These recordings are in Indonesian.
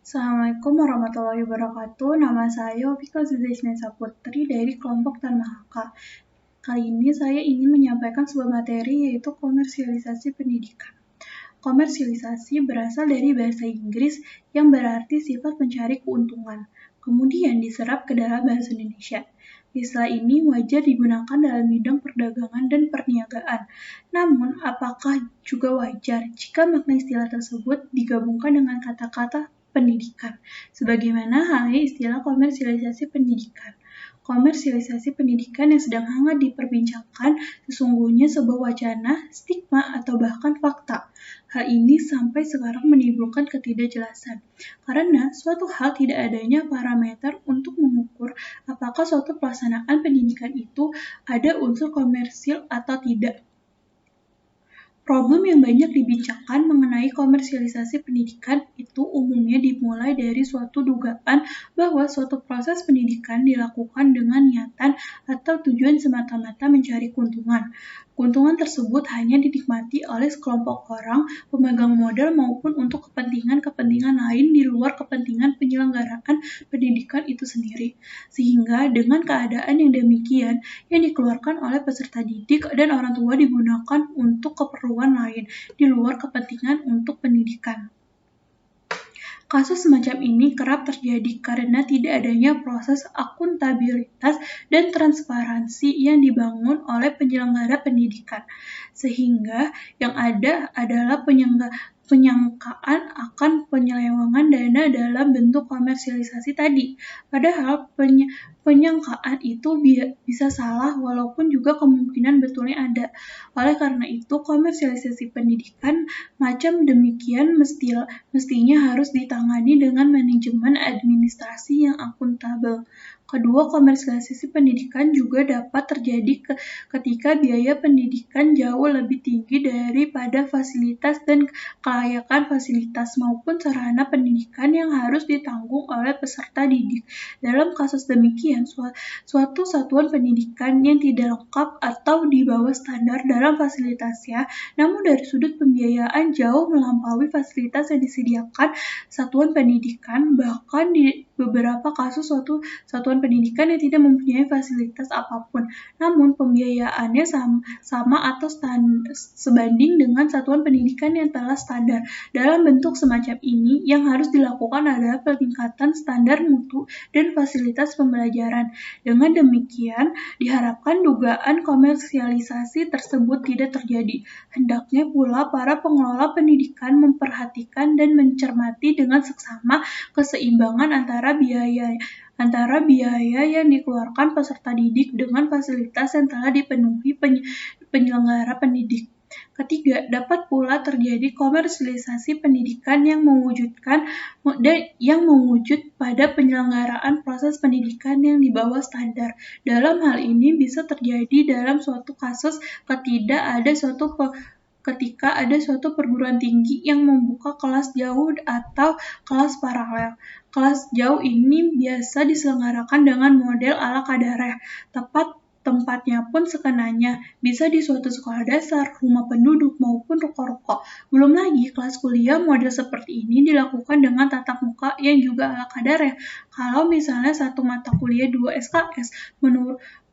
Assalamualaikum warahmatullahi wabarakatuh. Nama saya Vika Zizisnesa Putri dari kelompok Tan Mahaka. Kali ini saya ingin menyampaikan sebuah materi yaitu komersialisasi pendidikan. Komersialisasi berasal dari bahasa Inggris yang berarti sifat mencari keuntungan, kemudian diserap ke dalam bahasa Indonesia. Istilah ini wajar digunakan dalam bidang perdagangan dan perniagaan. Namun, apakah juga wajar jika makna istilah tersebut digabungkan dengan kata-kata pendidikan, sebagaimana halnya istilah komersialisasi pendidikan. Komersialisasi pendidikan yang sedang hangat diperbincangkan sesungguhnya sebuah wacana, stigma, atau bahkan fakta. Hal ini sampai sekarang menimbulkan ketidakjelasan, karena suatu hal tidak adanya parameter untuk mengukur apakah suatu pelaksanaan pendidikan itu ada unsur komersil atau tidak. Problem yang banyak dibincangkan mengenai komersialisasi pendidikan itu umumnya dimulai dari suatu dugaan bahwa suatu proses pendidikan dilakukan dengan niatan atau tujuan semata-mata mencari keuntungan. Keuntungan tersebut hanya dinikmati oleh sekelompok orang, pemegang modal maupun untuk kepentingan-kepentingan lain di luar kepentingan penyelenggaraan pendidikan itu sendiri. Sehingga dengan keadaan yang demikian, yang dikeluarkan oleh peserta didik dan orang tua digunakan untuk keperluan lain di luar kepentingan untuk pendidikan. Kasus semacam ini kerap terjadi karena tidak adanya proses akuntabilitas dan transparansi yang dibangun oleh penyelenggara pendidikan, sehingga yang ada adalah penyangkaan akan penyelewengan dana dalam bentuk komersialisasi tadi. Padahal penyangkaan itu bisa salah walaupun juga kemungkinan betulnya ada. Oleh karena itu, komersialisasi pendidikan macam demikian mestinya harus ditangani dengan manajemen administrasi yang akuntabel. Kedua, komersialisasi pendidikan juga dapat terjadi ketika biaya pendidikan jauh lebih tinggi daripada fasilitas dan kelayakan fasilitas maupun sarana pendidikan yang harus ditanggung oleh peserta didik. Dalam kasus demikian, suatu satuan pendidikan yang tidak lengkap atau di bawah standar dalam fasilitasnya, namun dari sudut pembiayaan jauh melampaui fasilitas yang disediakan satuan pendidikan, bahkan di beberapa kasus suatu satuan pendidikan yang tidak mempunyai fasilitas apapun, namun pembiayaannya sama atau sebanding dengan satuan pendidikan yang telah standar. Dalam bentuk semacam ini, yang harus dilakukan adalah peningkatan standar mutu dan fasilitas pembelajaran. Dengan demikian, diharapkan dugaan komersialisasi tersebut tidak terjadi. Hendaknya pula para pengelola pendidikan memperhatikan dan mencermati dengan seksama keseimbangan antara biaya yang dikeluarkan peserta didik dengan fasilitas yang telah dipenuhi penyelenggara pendidik. Ketiga, dapat pula terjadi komersialisasi pendidikan yang mewujud pada penyelenggaraan proses pendidikan yang di bawah standar. Dalam hal ini bisa terjadi dalam suatu kasus ketika ada suatu perguruan tinggi yang membuka kelas jauh atau kelas paralel. Kelas jauh ini biasa diselenggarakan dengan model ala kadareh, tempatnya pun sekenanya, bisa di suatu sekolah dasar, rumah penduduk, maupun ruko-ruko. Belum lagi, kelas kuliah model seperti ini dilakukan dengan tatap muka yang juga ala kadareh. Kalau misalnya satu mata kuliah 2 SKS,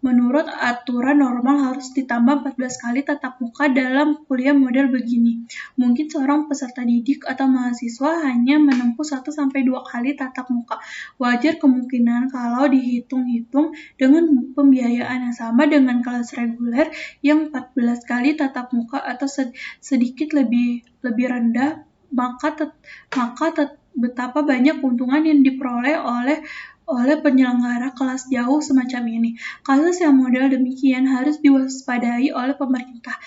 menurut aturan normal harus ditambah 14 kali tatap muka dalam kuliah model begini. Mungkin seorang peserta didik atau mahasiswa hanya menempuh 1-2 kali tatap muka. Wajar kemungkinan kalau dihitung-hitung dengan pembiayaan yang sama dengan kelas reguler yang 14 kali tatap muka atau sedikit lebih rendah, maka betapa banyak keuntungan yang diperoleh oleh penyelenggara kelas jauh semacam ini. Kasus yang model demikian harus diwaspadai oleh pemerintah,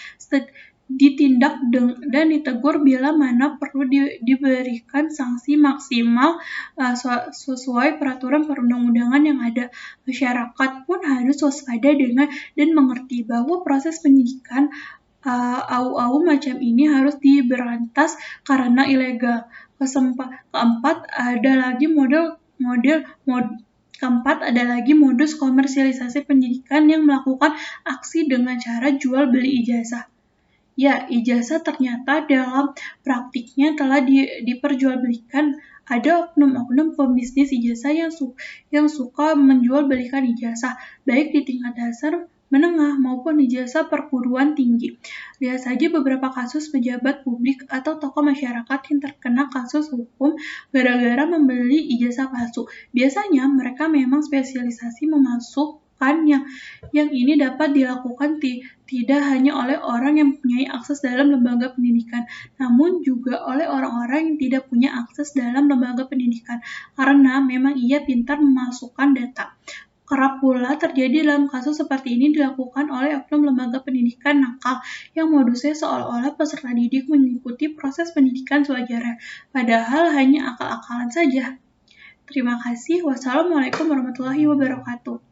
ditindak dan ditegur bila mana perlu diberikan sanksi maksimal sesuai peraturan perundang-undangan yang ada. Masyarakat pun harus waspada dengan dan mengerti bahwa proses penyidikan au macam ini harus diberantas karena ilegal. Keempat, ada lagi modus komersialisasi pendidikan yang melakukan aksi dengan cara jual beli ijazah. Ya, ijazah ternyata dalam praktiknya telah diperjualbelikan ada oknum-oknum pembisnis ijazah yang suka menjual belikan ijazah, baik di tingkat dasar, menengah, maupun ijazah perguruan tinggi. Lihat saja beberapa kasus pejabat publik atau tokoh masyarakat yang terkena kasus hukum gara-gara membeli ijazah palsu. Biasanya mereka memang spesialisasi memasukkan yang ini dapat dilakukan tidak hanya oleh orang yang mempunyai akses dalam lembaga pendidikan, namun juga oleh orang-orang yang tidak punya akses dalam lembaga pendidikan, karena memang ia pintar memasukkan data. Kerap pula terjadi dalam kasus seperti ini dilakukan oleh oknum lembaga pendidikan nakal yang modusnya seolah-olah peserta didik mengikuti proses pendidikan sewajarnya, padahal hanya akal-akalan saja. Terima kasih. Wassalamualaikum warahmatullahi wabarakatuh.